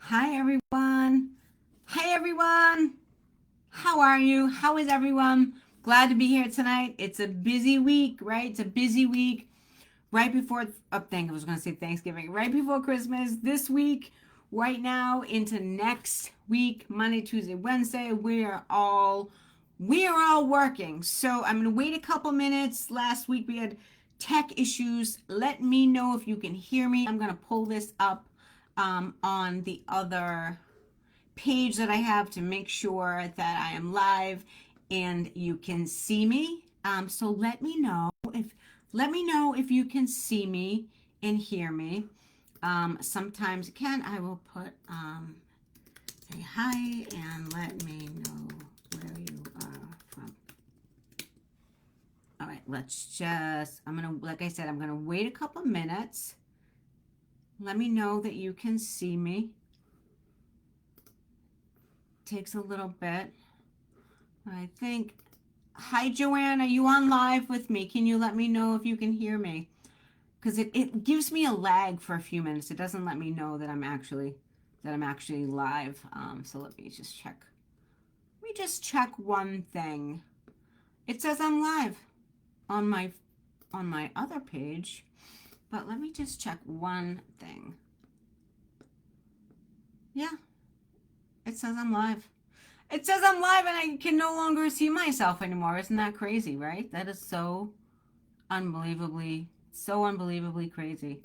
Hi, everyone. Hi, everyone. How are you? How is everyone? Glad to be here tonight. It's a busy week, right? It's a busy week right before, I was going to say Thanksgiving, right before Christmas. This week, right now, into next week, Monday, Tuesday, Wednesday, we are all working. So I'm going to wait a couple minutes. Last week we had tech issues. Let me know if you can hear me. I'm going to pull this up on the other page that I have to make sure that I am live and you can see me. So let me know if you can see me and hear me. Sometimes again I will put say hi and let me know where you are from. All right, I'm gonna, like I said, I'm gonna wait a couple minutes. Let me know that you can see me. Takes a little bit. I think. Hi, Joanne. Are you on live with me? Can you let me know if you can hear me? Because it gives me a lag for a few minutes. It doesn't let me know that I'm actually live. So let me just check. Let me just check one thing. It says I'm live on my other page, but let me just check one thing. Yeah, it says I'm live. It says I'm live and I can no longer see myself anymore. Isn't that crazy, right? That is so unbelievably crazy.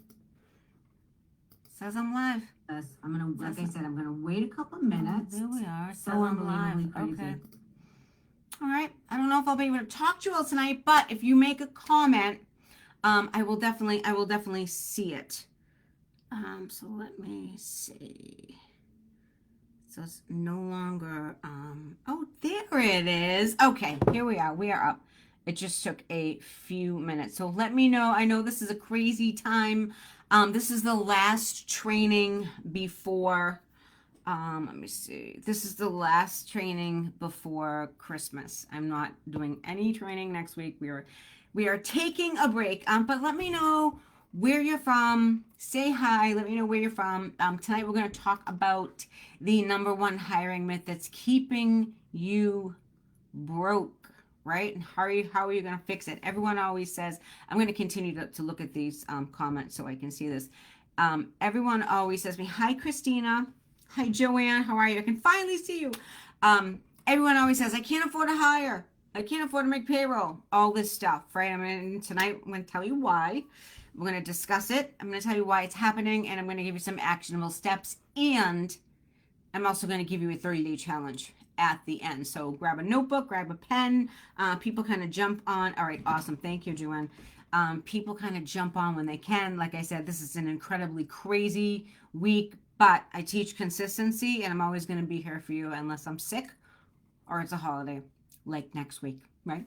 It says I'm live. Yes, like I said, I'm gonna wait a couple minutes. There we are. So unbelievably crazy. Okay. All right. I don't know if I'll be able to talk to you all tonight, but if you make a comment, I will definitely see it. So let me see. So it's no longer, oh, there it is. Okay, here we are. We are up. It just took a few minutes. So let me know. I know this is a crazy time. This is the last training before, let me see. This is the last training before Christmas. I'm not doing any training next week. We are taking a break. But let me know where you're from. Say hi. Let me know where you're from. Tonight we're going to talk about the number one hiring myth that's keeping you broke, right? And how are you going to fix it? Everyone always says, I'm going to continue to look at these comments so I can see this. Everyone always says me, hi, Christina. Hi, Joanne. How are you? I can finally see you. Everyone always says, I can't afford to hire. I can't afford to make payroll. All this stuff, right? Tonight I'm going to tell you why. We're going to discuss it. I'm going to tell you why it's happening, and I'm going to give you some actionable steps. And I'm also going to give you a 30-day challenge at the end. So grab a notebook, grab a pen. People kind of jump on. All right, awesome. Thank you, Joanne. People kind of jump on when they can. Like I said, this is an incredibly crazy week, but I teach consistency, and I'm always going to be here for you unless I'm sick or it's a holiday, like next week, right?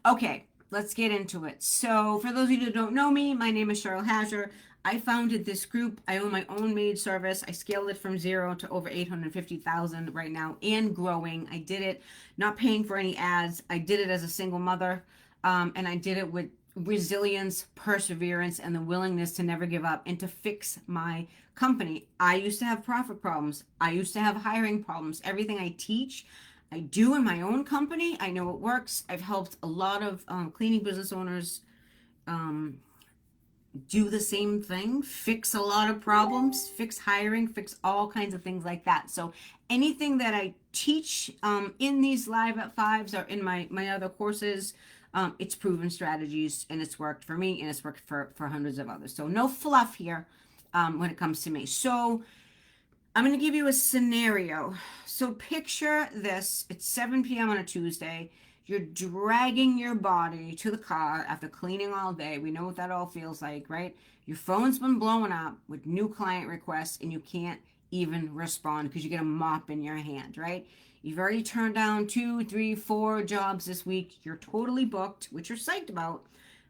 Okay, let's get into it. So, for those of you that don't know me, my name is Cheryl Hasher. I founded this group. I own my own maid service. I scaled it from zero to over 850,000 right now and growing. I did it not paying for any ads. I did it as a single mother, and I did it with resilience, perseverance, and the willingness to never give up and to fix my company. I used to have profit problems. I used to have hiring problems. Everything I teach, I do in my own company. I know it works. I've helped a lot of cleaning business owners um, do the same thing, fix a lot of problems, fix hiring, fix all kinds of things like that. So anything that I teach in these live at fives or in my other courses, it's proven strategies and it's worked for me and it's worked for hundreds of others. So no fluff here when it comes to me. So I'm going to give you a scenario. So picture this. It's 7 p.m. on a Tuesday. You're dragging your body to the car after cleaning all day. We know what that all feels like, right? Your phone's been blowing up with new client requests and you can't even respond because you get a mop in your hand, right? You've already turned down 2, 3, 4 jobs this week. You're totally booked, which you're psyched about,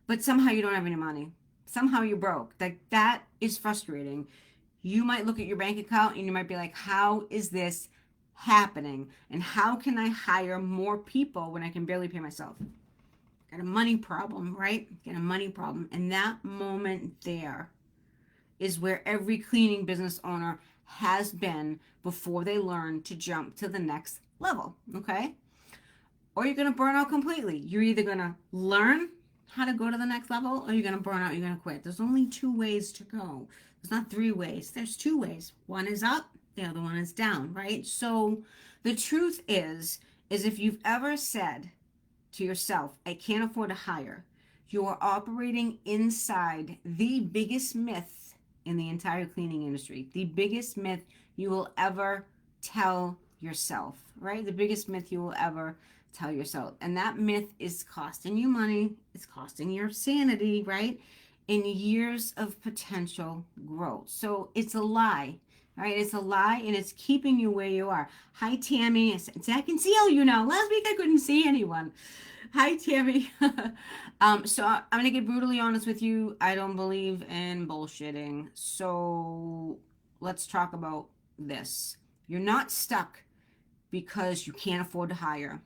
but somehow you don't have any money. Somehow you're broke. That is frustrating. You might look at your bank account and you might be like, how is this happening? And how can I hire more people when I can barely pay myself? Got a money problem, right? Got a money problem. And that moment there is where every cleaning business owner has been before they learn to jump to the next level, okay? Or you're going to burn out completely. You're either going to learn how to go to the next level or you're going to burn out, you're going to quit. There's only two ways to go. There's not three ways. There's two ways. One is up, the other one is down, right? So the truth is if you've ever said to yourself, I can't afford to hire, you are operating inside the biggest myth in the entire cleaning industry, the biggest myth you will ever tell yourself, right? The biggest myth you will ever tell yourself. And that myth is costing you money, it's costing your sanity, right? In years of potential growth. So it's a lie. Right, it's a lie and it's keeping you where you are. Hi, Tammy. I can see all you now. Last week I couldn't see anyone. Hi, Tammy. So I'm going to get brutally honest with you. I don't believe in bullshitting. So let's talk about this. You're not stuck because you can't afford to hire.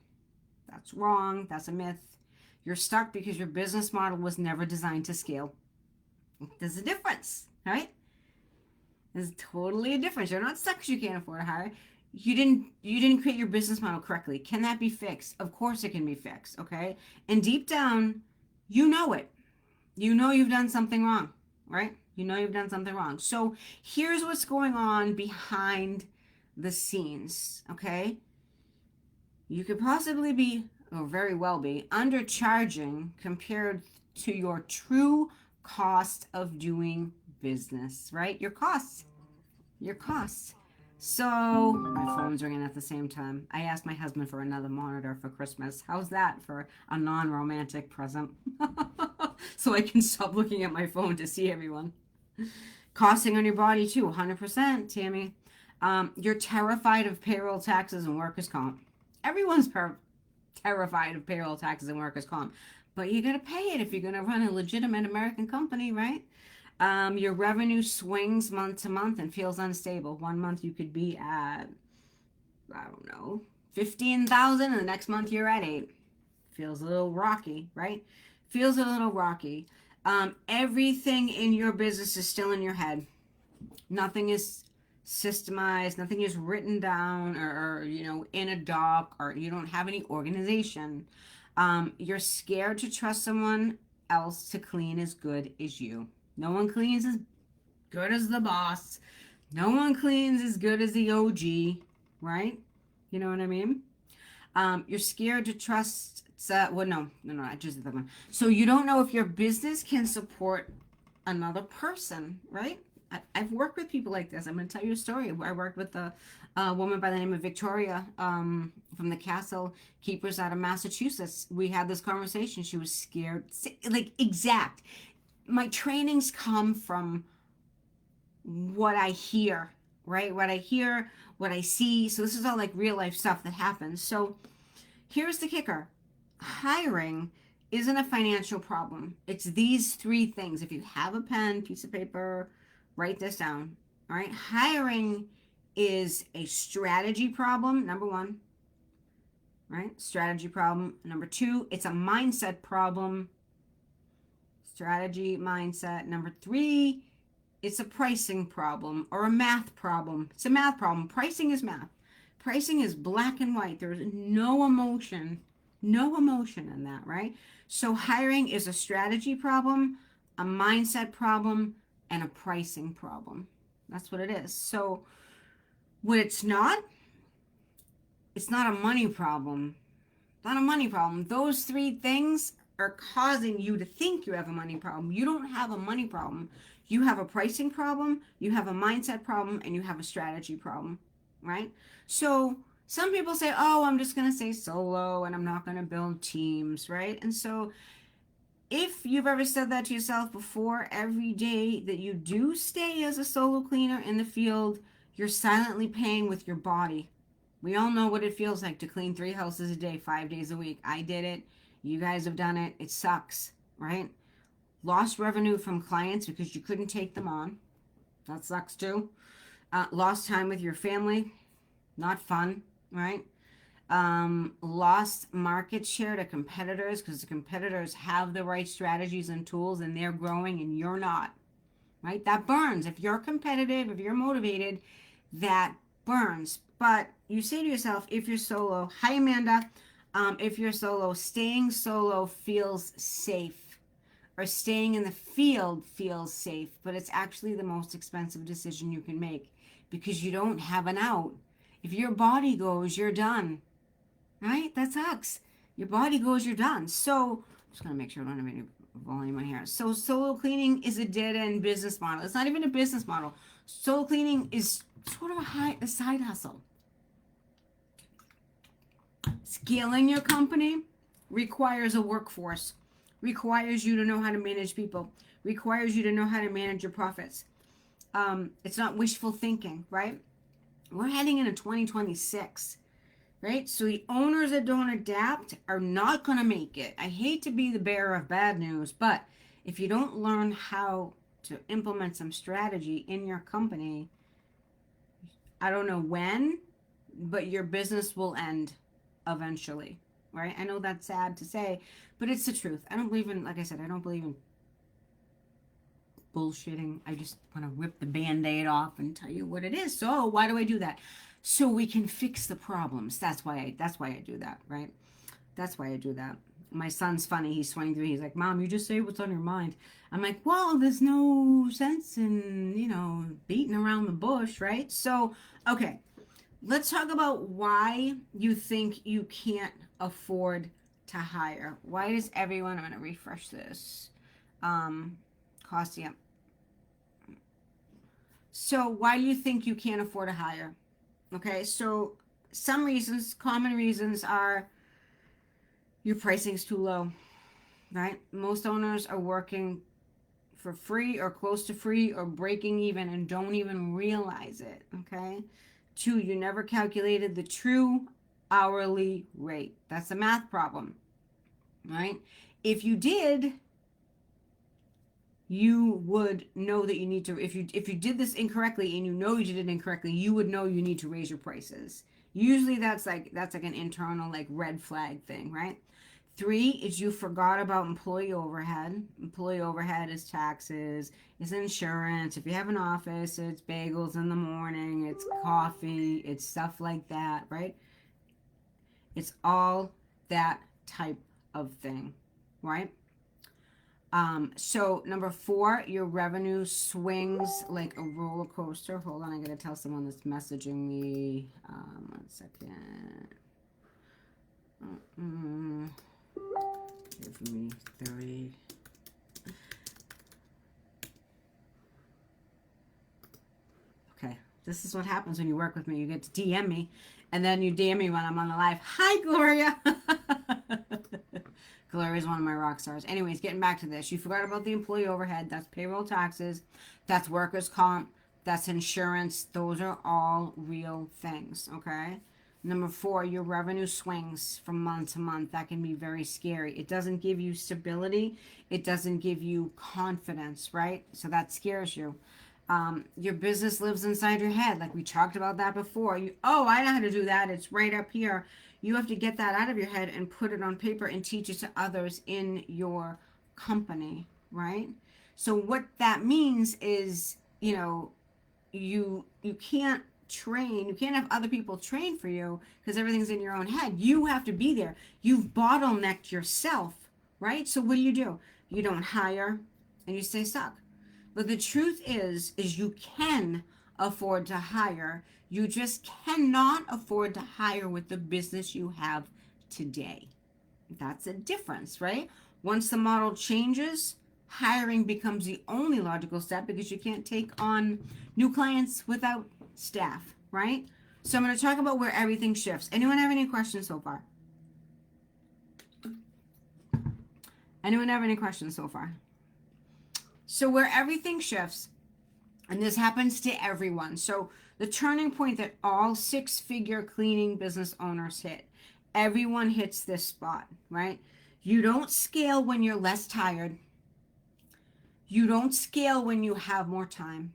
That's wrong. That's a myth. You're stuck because your business model was never designed to scale. There's a difference, right? There's totally a difference. You're not stuck because you can't afford to hire. You didn't create your business model correctly. Can that be fixed? Of course it can be fixed, okay? And deep down, you know it. You know you've done something wrong, right? You know you've done something wrong. So here's what's going on behind the scenes, okay? You could possibly be, or very well be, undercharging compared to your true cost of doing business, right? Your costs. So my phone's ringing at the same time. I asked my husband for another monitor for Christmas. How's that for a non-romantic present? So I can stop looking at my phone to see everyone. Costing on your body too, 100%, Tammy. You're terrified of payroll taxes and workers' comp. Everyone's terrified of payroll taxes and workers' comp. But you got to pay it if you're going to run a legitimate American company, right? Your revenue swings month to month and feels unstable. One month you could be at, I don't know, 15,000, and the next month you're at 8. Feels a little rocky, right? Feels a little rocky. Everything in your business is still in your head. Nothing is systemized, nothing is written down or in a doc, or you don't have any organization. You're scared to trust someone else to clean as good as you. No one cleans as good as the boss. No one cleans as good as the OG, right? You know what I mean? You're scared to trust. No, I just did that one. So you don't know if your business can support another person, right? I've worked with people like this. I'm going to tell you a story. I worked with a woman by the name of Victoria from the Castle Keepers out of Massachusetts. We had this conversation. She was scared, like exact. My trainings come from what I hear, right? What I hear, what I see. So this is all like real life stuff that happens. So here's the kicker. Hiring isn't a financial problem. It's these three things. If you have a pen, piece of paper, write this down. All right. Hiring is a strategy problem, number one. Right? Strategy problem. Number two, it's a mindset problem. Strategy, mindset. Number three, it's a pricing problem or a math problem. It's a math problem. Pricing is math. Pricing is black and white. There's no emotion in that, right? So hiring is a strategy problem, a mindset problem, and a pricing problem. That's what it is. So what it's not a money problem. Not a money problem. Those three things are causing you to think you have a money problem. You don't have a money problem. You have a pricing problem, you have a mindset problem, and you have a strategy problem, right? So some people say, oh, I'm just going to stay solo and I'm not going to build teams, right? And so if you've ever said that to yourself before, every day that you do stay as a solo cleaner in the field, you're silently paying with your body. We all know what it feels like to clean 3 houses a day, 5 days a week. I did it. You guys have done it. It sucks, right? Lost revenue from clients because you couldn't take them on. That sucks too. Lost time with your family. Not fun, right? Lost market share to competitors because the competitors have the right strategies and tools and they're growing and you're not, right? That burns. If you're competitive, if you're motivated, that burns. But you say to yourself, if you're solo, hi Amanda, if you're solo, staying solo feels safe, or staying in the field feels safe, but it's actually the most expensive decision you can make because you don't have an out. If your body goes, you're done, right? That sucks. Your body goes, you're done. So I'm just gonna make sure I don't have any volume on here. So solo cleaning is a dead end business model. It's not even a business model. Solo cleaning is sort of a side hustle. Scaling your company requires a workforce, requires you to know how to manage people, requires you to know how to manage your profits. It's not wishful thinking, right? We're heading into 2026, right? So the owners that don't adapt are not going to make it. I hate to be the bearer of bad news, but if you don't learn how to implement some strategy in your company, I don't know when, but your business will end eventually, right? I know that's sad to say, but it's the truth. I don't believe in, like I said, I don't believe in bullshitting. I just want to rip the band-aid off and tell you what it is. So why do I do that? So we can fix the problems. That's why I do that, right? That's why I do that. My son's funny. He's 23. He's like, Mom, you just say what's on your mind. I'm like, well, there's no sense in, beating around the bush, right? So, okay, let's talk about why you think you can't afford to hire. Why does everyone, I'm going to refresh this, cost, yeah. So why do you think you can't afford to hire? Okay, so some reasons, common reasons are your pricing is too low, right? Most owners are working for free or close to free or breaking even and don't even realize it, okay? 2, you never calculated the true hourly rate. That's a math problem, right? If you did, you would know that you need to, if you did this incorrectly and you know you did it incorrectly, you would know you need to raise your prices. Usually that's like an internal like red flag thing, right? 3 is you forgot about employee overhead. Employee overhead is taxes, is insurance. If you have an office, it's bagels in the morning, it's coffee, it's stuff like that, right? It's all that type of thing, right? So number 4, your revenue swings like a roller coaster. Hold on, I gotta tell someone that's messaging me. 1 second. Give me 30. Okay, this is what happens when you work with me. You get to DM me, and then you DM me when I'm on the live. Hi, Gloria. Gloria is one of my rock stars. Anyways, getting back to this. You forgot about the employee overhead. That's payroll taxes. That's workers' comp. That's insurance. Those are all real things, okay? Number 4, your revenue swings from month to month. That can be very scary. It doesn't give you stability. It doesn't give you confidence, right? So that scares you. Your business lives inside your head. Like we talked about that before. I know how to do that. It's right up here. You have to get that out of your head and put it on paper and teach it to others in your company, right? So what that means is, you can't train, you can't have other people train for you because everything's in your own head. You have to be there. You've bottlenecked yourself, right? So what do? You don't hire and you stay stuck. But the truth is you can afford to hire. You just cannot afford to hire with the business you have today. That's a difference, right? Once the model changes, hiring becomes the only logical step because you can't take on new clients without staff, right? So I'm going to talk about where everything shifts. Anyone have any questions so far? Anyone have any questions so far? So where everything shifts, and this happens to everyone. So the turning point that all 6-figure cleaning business owners hit, everyone hits this spot, right? You don't scale when you're less tired. You don't scale when you have more time.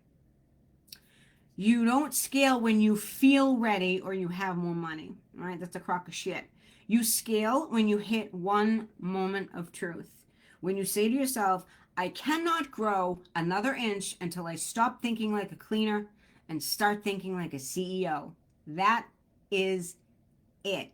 You don't scale when you feel ready or you have more money, right? That's a crock of shit. You scale when you hit one moment of truth. When you say to yourself, I cannot grow another inch until I stop thinking like a cleaner and start thinking like a CEO. That is it.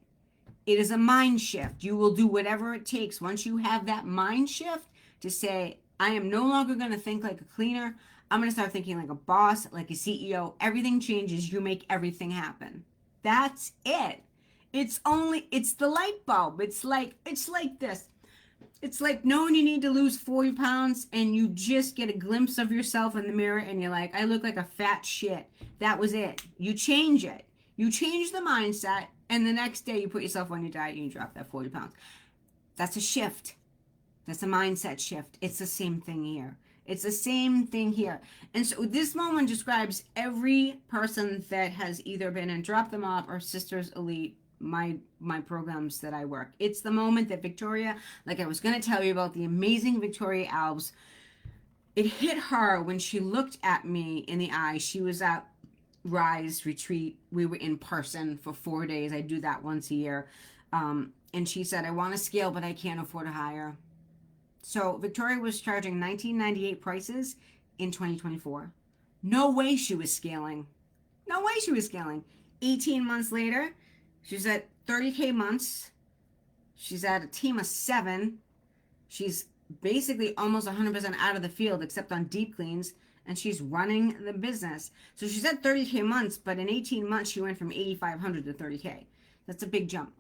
It is a mind shift. You will do whatever it takes once you have that mind shift to say, I am no longer going to think like a cleaner. I'm going to start thinking like a boss, like a CEO. Everything changes. You make everything happen. That's it. It's the light bulb. It's like this. It's like knowing you need to lose 40 pounds and you just get a glimpse of yourself in the mirror and you're like, I look like a fat shit. That was it. You change it. You change the mindset, and the next day you put yourself on your diet and you drop that 40 pounds. That's a shift. That's a mindset shift. It's the same thing here. It's the same thing here. And so this moment describes every person that has either been in Drop Them Off or Sisters Elite, my programs that I work. It's the moment that Victoria, like I was going to tell you about the amazing Victoria Alves, it hit her when she looked at me in the eye. She was at Rise Retreat. We were in person for 4 days. I do that once a year. And she said, I want to scale, but I can't afford to hire. So Victoria was charging $19.98 prices in 2024. No way she was scaling. No way she was scaling. 18 months later, she's at 30K months. She's at a team of 7. She's basically almost 100% out of the field except on deep cleans, and she's running the business. So she's at 30K months, but in 18 months, she went from 8,500 to 30K. That's a big jump,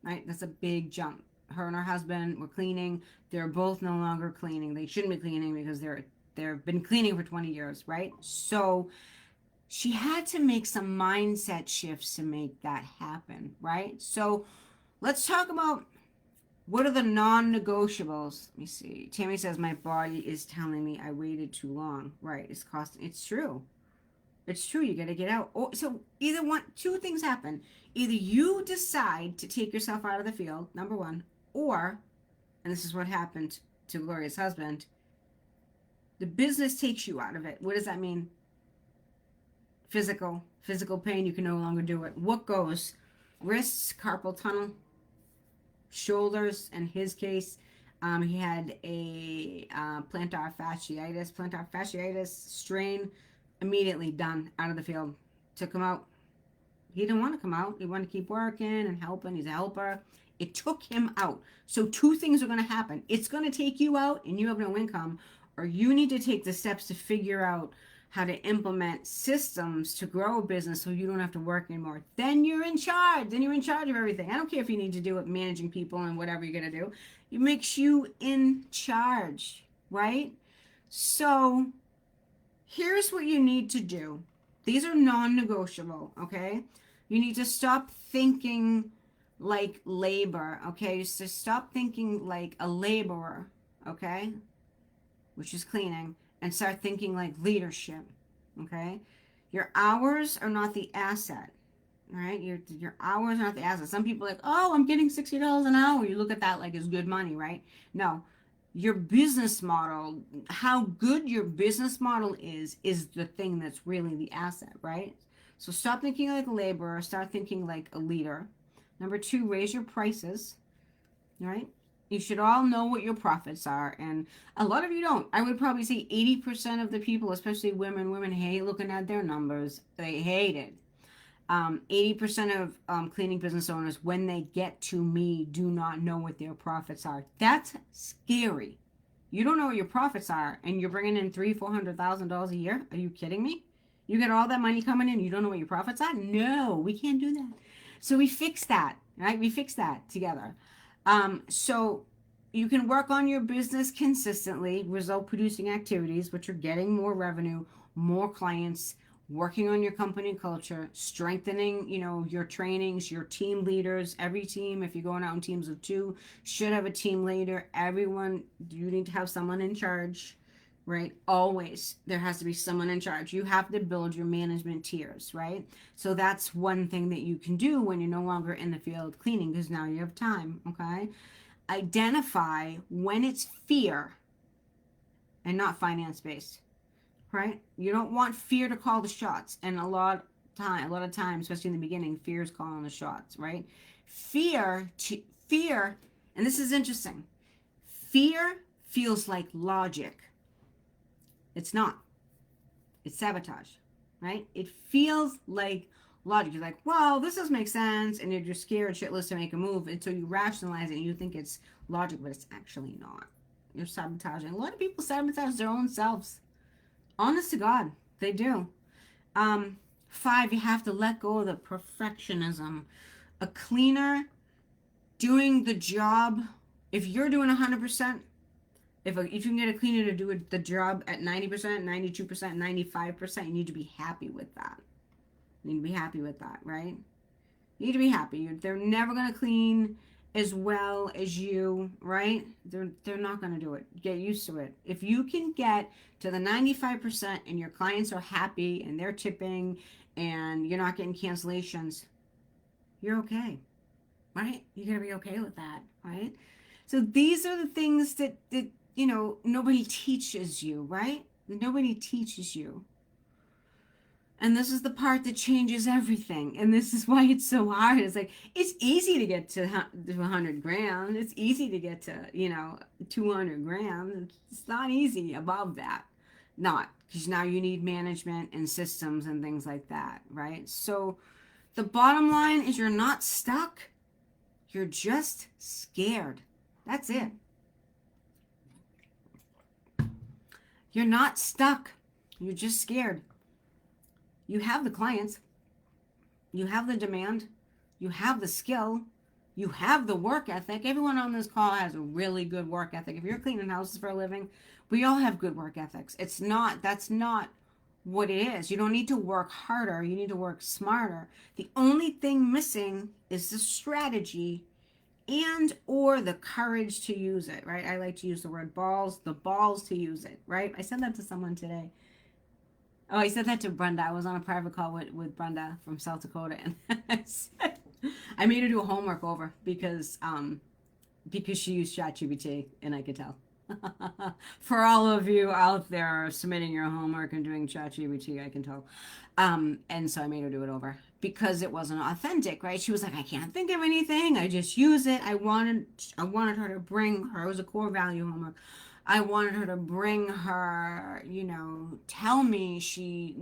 right? That's a big jump. Her and her husband were cleaning. They're both no longer cleaning. They shouldn't be cleaning because they've been cleaning for 20 years, right? So she had to make some mindset shifts to make that happen, right? So let's talk about what are the non-negotiables. Let me see. Tammy says my body is telling me I waited too long. Right? It's true. It's true. You got to get out. So either two things happen. Either you decide to take yourself out of the field, number one, or, and this is what happened to Gloria's husband, the business takes you out of it. What does that mean? Physical pain. You can no longer do it. What goes? Wrists, carpal tunnel, shoulders. In his case, he had a plantar fasciitis strain. Immediately done, out of the field. Took him out. He didn't want to come out. He wanted to keep working and helping. He's a helper. It took him out. So two things are going to happen. It's going to take you out and you have no income, or you need to take the steps to figure out how to implement systems to grow a business so you don't have to work anymore. Then you're in charge. Then you're in charge of everything. I don't care if you need to do it managing people and whatever you're going to do. It makes you in charge, right? So here's what you need to do. These are non-negotiable, okay? You need to stop thinking like labor, okay? So stop thinking like a laborer, okay? Which is cleaning, and start thinking like leadership, okay? Your hours are not the asset, right? Your hours are not the asset. Some people are like, oh, I'm getting $60 an hour. You look at that like it's good money, right? No. Your business model, how good your business model is the thing that's really the asset, right? So stop thinking like a laborer, start thinking like a leader. Number 2, raise your prices, right? You should all know what your profits are, and a lot of you don't. I would probably say 80% of the people, especially women hate looking at their numbers. They hate it. 80% of cleaning business owners, when they get to me, do not know what their profits are. That's scary. You don't know what your profits are, and you're bringing in $300,000-$400,000 a year. Are you kidding me? You get all that money coming in, you don't know what your profits are? No, we can't do that. So we fix that, right? We fix that together. So you can work on your business consistently, result producing activities, which are getting more revenue, more clients, working on your company culture, strengthening, your trainings, your team leaders. Every team, if you're going out in teams of 2, should have a team leader. Everyone, you need to have someone in charge, right? Always. There has to be someone in charge. You have to build your management tiers, right? So that's one thing that you can do when you're no longer in the field cleaning, because now you have time, okay? Identify when it's fear and not finance-based. Right? You don't want fear to call the shots. And a lot of times, especially in the beginning, fear is calling the shots, right? Fear, and this is interesting. Fear feels like logic. It's not. It's sabotage. right? It feels like logic. You're like, well, this doesn't make sense, and you're scared shitless to make a move until you rationalize it and you think it's logic, but it's actually not. You're sabotaging. A lot of people sabotage their own selves. Honest to God, they do. Um, 5, you have to let go of the perfectionism. A cleaner doing the job, if you're doing 100%, if you can get a cleaner to do the job at 90%, 92%, 95%, you need to be happy with that. You need to be happy with that, right? You need to be happy. They're never going to clean as well as you, right? They're not going to do it. Get used to it. If you can get to the 95% and your clients are happy and they're tipping and you're not getting cancellations, you're okay, right? You got to be okay with that, right? So these are the things that nobody teaches you, right? Nobody teaches you. And this is the part that changes everything. And this is why it's so hard. It's like, it's easy to get to 100 grams. It's easy to get to, 200 grams. It's not easy above that. Not, because now you need management and systems and things like that, right? So the bottom line is you're not stuck. You're just scared. That's it. You're not stuck. You're just scared. You have the clients, you have the demand, you have the skill, you have the work ethic. Everyone on this call has a really good work ethic. If you're cleaning houses for a living, we all have good work ethics. That's not what it is. You don't need to work harder, you need to work smarter. The only thing missing is the strategy and or the courage to use it, right? I like to use the word balls, the balls to use it, right? I said that to someone today. Oh, I said that to Brenda. I was on a private call with Brenda from South Dakota, and I made her do a homework over because she used ChatGPT, and I could tell. For all of you out there submitting your homework and doing ChatGPT, I can tell. And so I made her do it over because it wasn't authentic, right? She was like, I can't think of anything. I just use it. I wanted her to bring her. It was a core value homework. I wanted her to bring her, tell me she,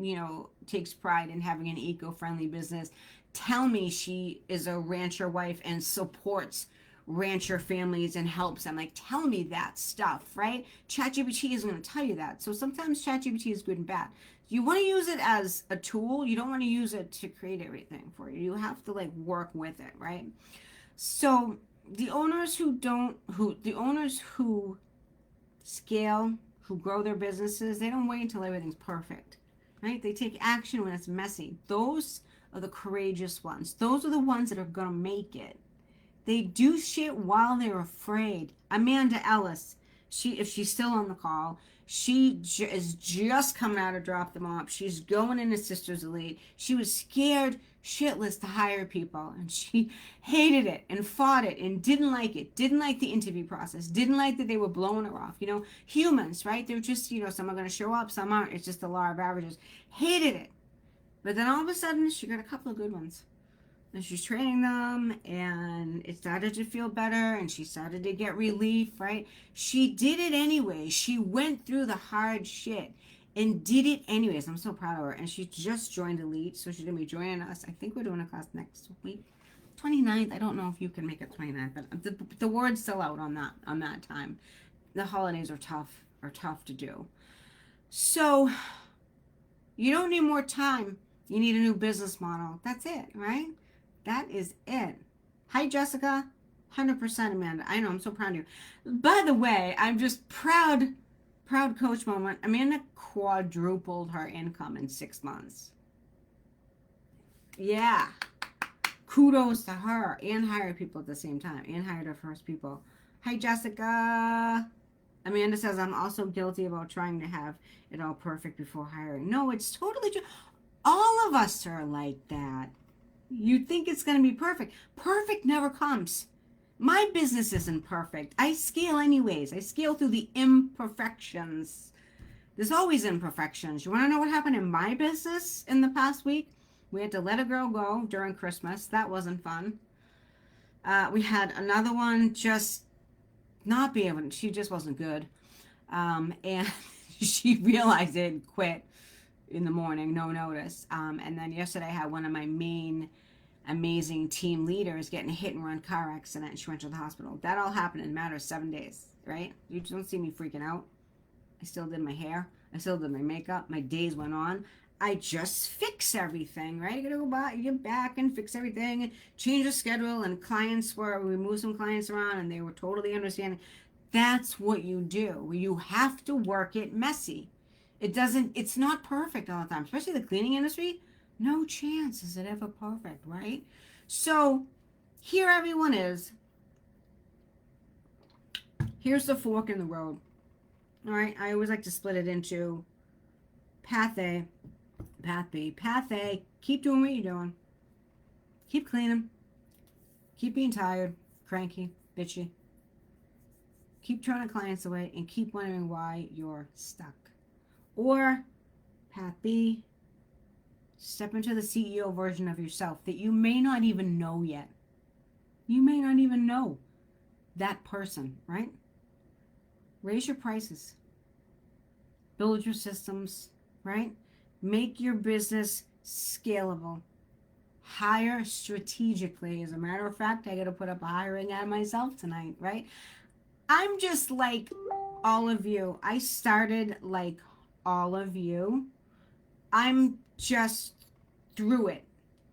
takes pride in having an eco-friendly business. Tell me she is a rancher wife and supports rancher families and helps them. Like, tell me that stuff, right? ChatGPT isn't going to tell you that. So sometimes ChatGPT is good and bad. You want to use it as a tool. You don't want to use it to create everything for you. You have to work with it, right? So the owners who scale, who grow their businesses, they don't wait until everything's perfect, right? They take action when it's messy. Those are the courageous ones. Those are the ones that are going to make it. They do shit while they're afraid. Amanda Ellis, if she's still on the call, she is just coming out of Drop Them Off. She's going into Sisters Elite. She was scared shitless to hire people, and she hated it and fought it and didn't like it. Didn't like the interview process. Didn't like that they were blowing her off. Humans, right? They're just, some are going to show up, some aren't. It's just the law of averages. Hated it. But then all of a sudden, she got a couple of good ones. And she's training them, and it started to feel better, and she started to get relief, right? She did it anyway. She went through the hard shit and did it anyways. I'm so proud of her. And she just joined Elite, so she's going to be joining us. I think we're doing a class next week. 29th. I don't know if you can make it 29th, but the word's still out on that time. The holidays are tough to do. So you don't need more time. You need a new business model. That's it, right? That is it. Hi, Jessica. 100% Amanda. I know, I'm so proud of you. By the way, I'm just proud coach moment. Amanda quadrupled her income in 6 months. Yeah. Kudos to her. And hired people at the same time. And hired her first people. Hi, Jessica. Amanda says, I'm also guilty about trying to have it all perfect before hiring. No, it's totally true. All of us are like that. You think it's going to be perfect. Perfect never comes. My business isn't perfect. I scale anyways. I scale through the imperfections. There's always imperfections. You want to know what happened in my business in the past week? We had to let a girl go during Christmas. That wasn't fun. We had another one just not be able to, she just wasn't good. And she realized it and quit. in the morning, no notice. And then yesterday I had one of my main amazing team leaders get in a hit and run car accident and she went to the hospital. That all happened in a matter of 7 days, right? You don't see me freaking out. I still did my hair. I still did my makeup. My days went on. I just fix everything, right? You gotta go back, you get back and fix everything and change the schedule. And clients we moved some clients around and they were totally understanding. That's what you do. You have to work it messy. It's not perfect all the time, especially the cleaning industry. No chance is it ever perfect, right? So here everyone is. Here's the fork in the road. All right, I always like to split it into path A, path B. Path A, keep doing what you're doing. Keep cleaning. Keep being tired, cranky, bitchy. Keep turning clients away and keep wondering why you're stuck. Or path B, step into the CEO version of yourself that you may not even know yet. You may not even know that person, right? Raise your prices. Build your systems, right? Make your business scalable. Hire strategically. As a matter of fact, I got to put up a hiring ad myself tonight, right? I'm just like all of you. I started like all of you. I'm just through it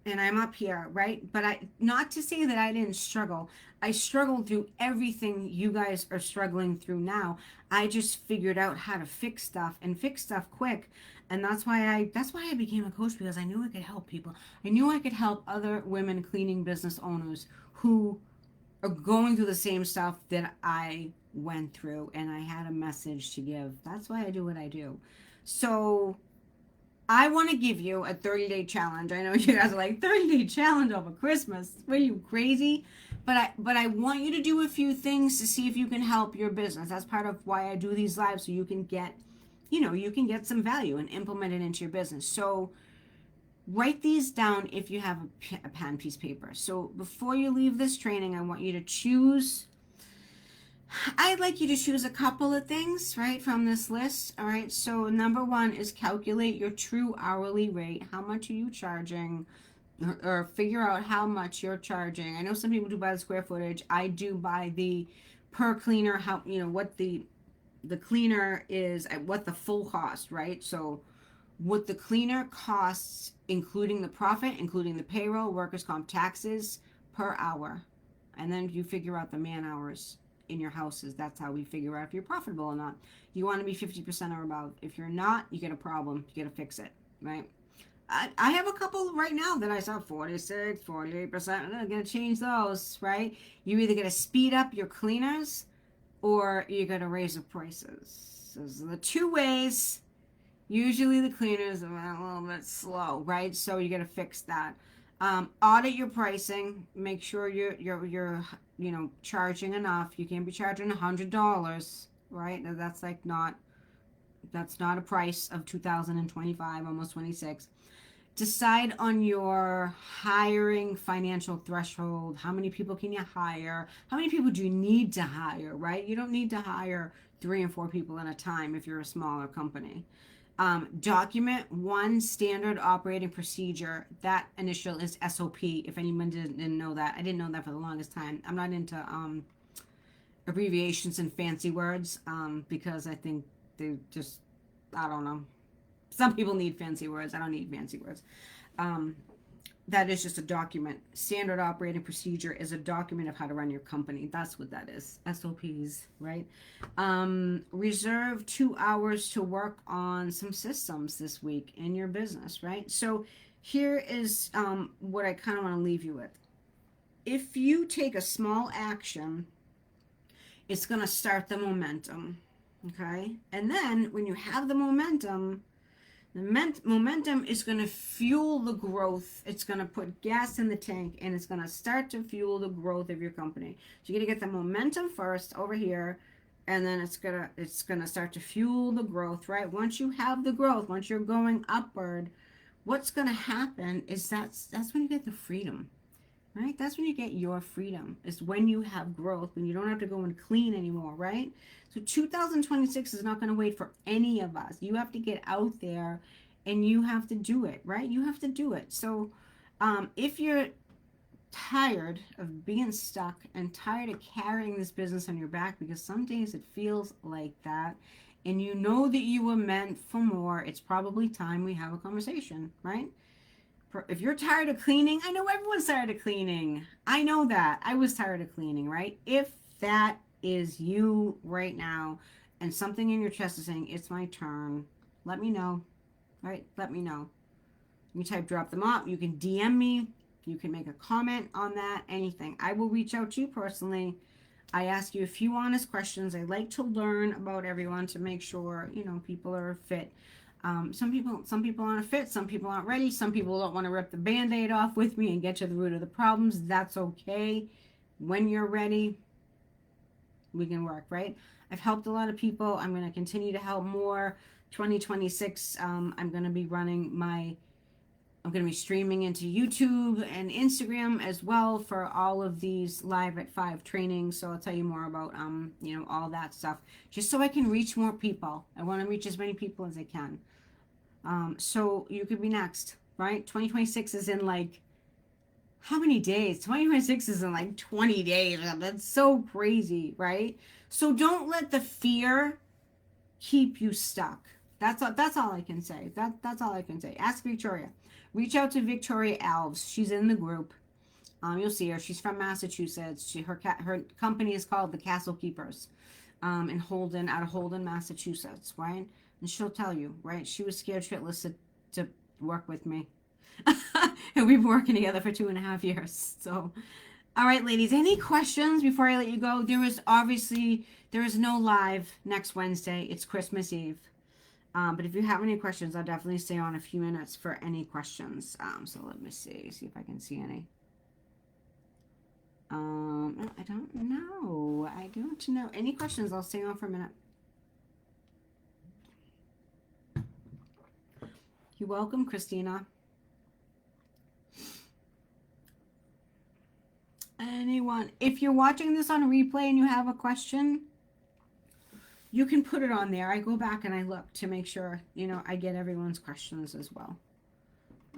and I'm up here, right? But not to say that I didn't struggle. I struggled through everything you guys are struggling through now. I just figured out how to fix stuff and fix stuff quick. And that's why I became a coach, because I knew I could help people. I knew I could help other women cleaning business owners who are going through the same stuff that I went through, and I had a message to give. That's why I do what I do. So I want to give you a 30-day challenge. I know you guys are like, 30-day challenge over Christmas. What are you, crazy? But I want you to do a few things to see if you can help your business. That's part of why I do these lives, so you can get, you can get some value and implement it into your business. So write these down if you have a pen, piece of paper. So before you leave this training, I want you to choose. I'd like you to choose a couple of things, right, from this list. All right. So number one is calculate your true hourly rate. How much are you charging? Or figure out how much you're charging. I know some people do by the square footage. I do by the per cleaner, how, what the cleaner is, what the full cost, right? So what the cleaner costs, including the profit, including the payroll, workers' comp, taxes per hour. And then you figure out the man hours in your houses. That's how we figure out if you're profitable or not. You want to be 50% or above. If you're not, you get a problem. You got to fix it, right? I have a couple right now that I saw 46, 48%. I'm going to change those, right? You either going to speed up your cleaners or you're going to raise the prices. Those are the two ways. Usually the cleaners are a little bit slow, right? So you got to fix that. Audit your pricing. Make sure you're charging enough. You can't be charging $100, right? That's not a price of 2025, almost 26. Decide on your hiring financial threshold. How many people can you hire? How many people do you need to hire, right? You don't need to hire 3 and 4 people at a time if you're a smaller company. Document one standard operating procedure. That initial is SOP. If anyone didn't know that, I didn't know that for the longest time. I'm not into abbreviations and fancy words because I think they just, I don't know. Some people need fancy words. I don't need fancy words. That is just a document. Standard operating procedure is a document of how to run your company. That's what that is. SOPs, right? Reserve 2 hours to work on some systems this week in your business, right? So here is what I kind of want to leave you with. If you take a small action, it's going to start the momentum, okay? And then when you have the momentum is going to fuel the growth. It's going to put gas in the tank, and it's going to start to fuel the growth of your company. So you're going to get the momentum first over here, and then it's going to start to fuel the growth, right? Once you have the growth, once you're going upward, what's going to happen is that's when you get the freedom, right? That's when you get your freedom. Is when you have growth, when you don't have to go and clean anymore, right? So 2026 is not going to wait for any of us. You have to get out there and you have to do it, right? You have to do it. So if you're tired of being stuck and tired of carrying this business on your back, because some days it feels like that, and you know that you were meant for more, it's probably time we have a conversation, right? If you're tired of cleaning, I know everyone's tired of cleaning. I know that. I was tired of cleaning, right? If that is you right now and something in your chest is saying, it's my turn, let me know, right? Let me know. You type drop them off. You can DM me. You can make a comment on that, anything. I will reach out to you personally. I ask you a few honest questions. I like to learn about everyone to make sure, people are fit. Some people aren't fit. Some people aren't ready. Some people don't want to rip the Band-Aid off with me and get to the root of the problems. That's okay. When you're ready, we can work, right? I've helped a lot of people. I'm going to continue to help more. 2026, I'm going to be streaming into YouTube and Instagram as well for all of these Live at 5 trainings. So I'll tell you more about, all that stuff, just so I can reach more people. I want to reach as many people as I can. So you could be next, right? 2026 is in like, how many days? 2026 is in like 20 days. That's so crazy, right? So don't let the fear keep you stuck. That's all I can say. That's all I can say. Ask Victoria. Reach out to Victoria Alves. She's in the group. You'll see her. She's from Massachusetts. Her company is called the Castle Keepers, in Holden, out of Holden, Massachusetts, right? And she'll tell you, right? She was scared shitless to work with me. And we've been working together for 2.5 years. So, all right, ladies, any questions before I let you go? There is no live next Wednesday. It's Christmas Eve. But if you have any questions, I'll definitely stay on a few minutes for any questions. So let me see if I can see any. I don't know. Any questions? I'll stay on for a minute. You're welcome, Christina. Anyone? If you're watching this on replay and you have a question, you can put it on there. I go back and I look to make sure, I get everyone's questions as well.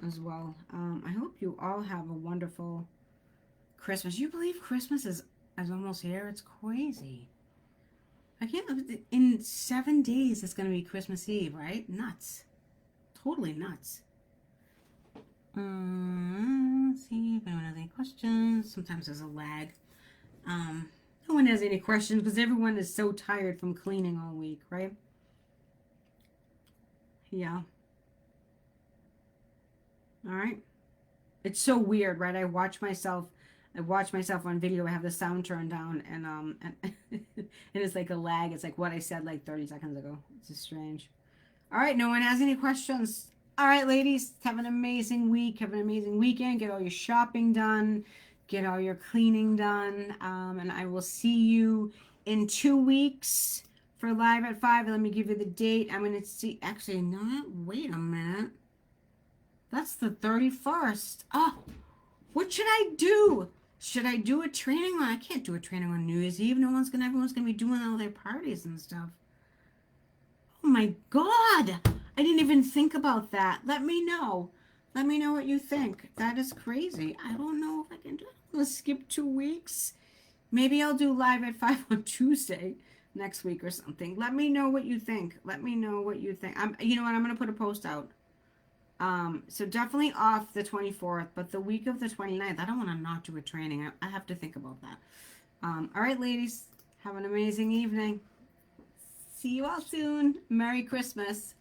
I hope you all have a wonderful Christmas. You believe Christmas is almost here? It's crazy. I can't believe in 7 days it's going to be Christmas Eve, right? Nuts. Totally nuts. Let's see if anyone has any questions. Sometimes there's a lag. No one has any questions because everyone is so tired from cleaning all week, right? Yeah. All right. It's so weird, right? I watch myself on video. I have the sound turned down, and and it's like a lag. It's like what I said like 30 seconds ago. It's just strange. All right. No one has any questions. All right, ladies. Have an amazing week. Have an amazing weekend. Get all your shopping done. Get all your cleaning done, and I will see you in 2 weeks for Live at 5. Let me give you the date. I'm going to see, actually, no, wait a minute. That's the 31st. Oh, what should I do? Should I do a training? I can't do a training on New Year's Eve. Everyone's going to be doing all their parties and stuff. Oh my God. I didn't even think about that. Let me know. Let me know what you think. That is crazy. I don't know if I can do it. I'm going to skip 2 weeks. Maybe I'll do Live at 5 on Tuesday next week or something. Let me know what you think. You know what? I'm going to put a post out. So definitely off the 24th, but the week of the 29th, I don't want to not do a training. I have to think about that. All right, ladies. Have an amazing evening. See you all soon. Merry Christmas.